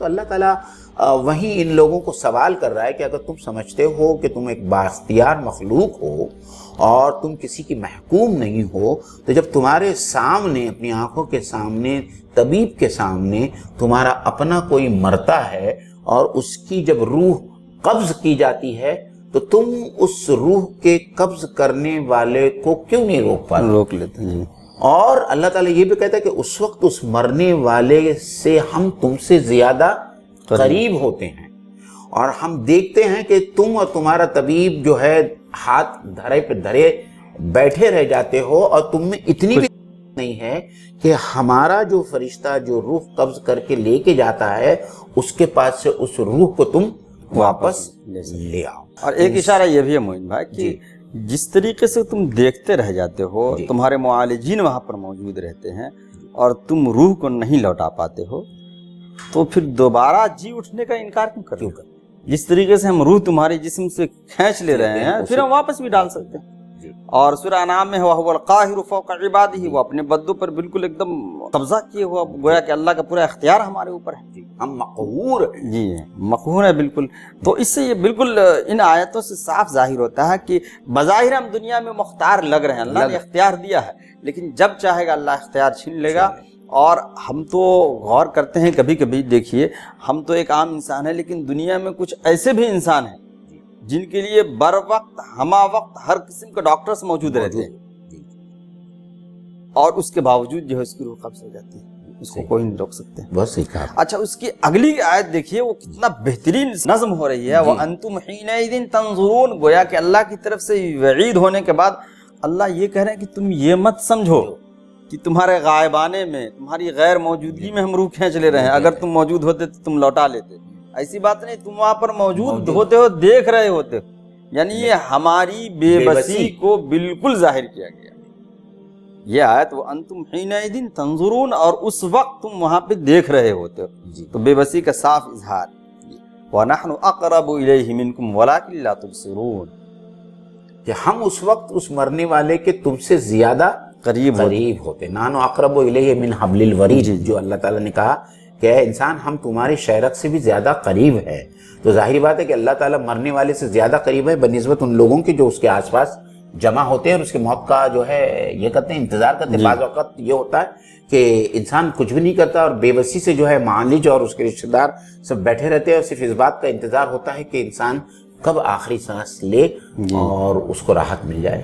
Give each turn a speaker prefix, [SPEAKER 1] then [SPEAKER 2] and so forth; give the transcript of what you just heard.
[SPEAKER 1] تو اللہ تعالیٰ وہیں ان لوگوں کو سوال کر رہا ہے کہ اگر تم سمجھتے ہو کہ تم ایک بااختیار مخلوق ہو اور تم کسی کی محکوم نہیں ہو، تو جب تمہارے سامنے، اپنی آنکھوں کے سامنے، طبیب کے سامنے تمہارا اپنا کوئی مرتا ہے اور اس کی جب روح قبض کی جاتی ہے، تو تم اس روح کے قبض کرنے والے کو کیوں نہیں روک پاتے؟
[SPEAKER 2] روک لیتے ہیں.
[SPEAKER 1] اور اللہ تعالیٰ یہ بھی کہتا ہے کہ اس وقت اس مرنے والے سے ہم تم سے زیادہ قریب ہوتے ہیں، اور ہم دیکھتے ہیں کہ تم اور تمہارا طبیب جو ہے ہاتھ دھرے پہ دھرے بیٹھے رہ جاتے ہو، اور تم میں اتنی بھی نہیں ہے کہ ہمارا جو فرشتہ جو روح قبض کر کے لے کے جاتا ہے اس کے پاس سے اس روح کو تم واپس لے آؤ.
[SPEAKER 2] اور ایک اشارہ یہ بھی ہے معین بھائی کہ جس طریقے سے تم دیکھتے رہ جاتے ہو، تمہارے معالجین وہاں پر موجود رہتے ہیں اور تم روح کو نہیں لوٹا پاتے ہو، تو پھر دوبارہ جی اٹھنے کا انکار کیوں کر رہے ہو؟ جس طریقے سے ہم روح تمہارے جسم سے کھینچ لے رہے ہیں پھر ہم واپس بھی ڈال سکتے ہیں. اور سورہ انعام میں وَهُوَ الْقَاهِرُ فَوْقَ عِبَادِهِ، وہ اپنے بندوں پر بالکل ایک دم قبضہ کیے ہوا، گویا کہ اللہ کا پورا اختیار ہمارے اوپر ہے.
[SPEAKER 1] ہم مقہور
[SPEAKER 2] جی مقہور ہے بالکل. تو اس سے یہ بالکل ان آیتوں سے صاف ظاہر ہوتا ہے کہ بظاہر ہم دنیا میں مختار لگ رہے ہیں، اللہ نے اختیار دیا ہے، لیکن جب چاہے گا اللہ اختیار چھین لے گا. اور ہم تو غور کرتے ہیں کبھی کبھی، دیکھیے ہم تو ایک عام انسان ہیں، لیکن دنیا میں کچھ ایسے بھی انسان ہیں جن کے لیے بر وقت ہمہ وقت ہر قسم کے ڈاکٹرز موجود رہتے ہیں، اور اس کے باوجود جو ہے اس کی روح قبض ہو جاتی ہے، اس کو کوئی نہیں روک سکتے.
[SPEAKER 1] بس صحیح کہا.
[SPEAKER 2] اچھا اس کی اگلی آیت دیکھیے، وہ کتنا بہترین نظم ہو رہی ہے. وَأَنْتُمْ حِينَئِذٍ تَنْظُرُونَ، گویا کہ اللہ کی طرف سے وعید ہونے کے بعد اللہ یہ کہہ رہے ہیں کہ تم یہ مت سمجھو کہ تمہارے غائبانے میں، تمہاری غیر موجودگی میں ہم روح کھینچ لے رہے ہیں. اگر تم موجود ہوتے تو تم لوٹا لیتے. ایسی بات نہیں، تم وہاں پر موجود ہوتے ہو، دیکھ رہے ہوتے ہو. یعنی یہ ہماری بے بسی کو بالکل ظاہر کیا گیا. یہ آیت وَأَنْتُمْ حِينَئِذٍ تَنْظُرُونَ، اور اس وقت تم وہاں پہ دیکھ رہے ہوتے ہو. تو بے بسی کا صاف اظہار. وَنَحْنُ أَقْرَبُ إِلَيْهِ مِنْكُمْ وَلَكِنْ لَا تُبْصِرُونَ،
[SPEAKER 1] کہ ہم اس وقت اس مرنے والے کے تم سے زیادہ قریب ہوتے. نحن اقرب الیہ من حبل الورید، جو اللہ تعالیٰ نے کہا کہ اے انسان ہم تمہارے شہرت سے بھی زیادہ قریب ہے. تو ظاہری بات ہے کہ اللہ تعالیٰ مرنے والے سے زیادہ قریب ہے بنسبت ان لوگوں کے جو اس کے آس پاس جمع ہوتے ہیں اور اس کے موت کا جو ہے یہ کرتے ہیں، انتظار کرتے ہیں. بعض اوقات یہ ہوتا ہے کہ انسان کچھ بھی نہیں کرتا اور بے بسی سے جو ہے معالج اور اس کے رشتہ دار سب بیٹھے رہتے ہیں، اور صرف اس بات کا انتظار ہوتا ہے کہ انسان کب آخری سانس لے اور اس کو راحت مل جائے.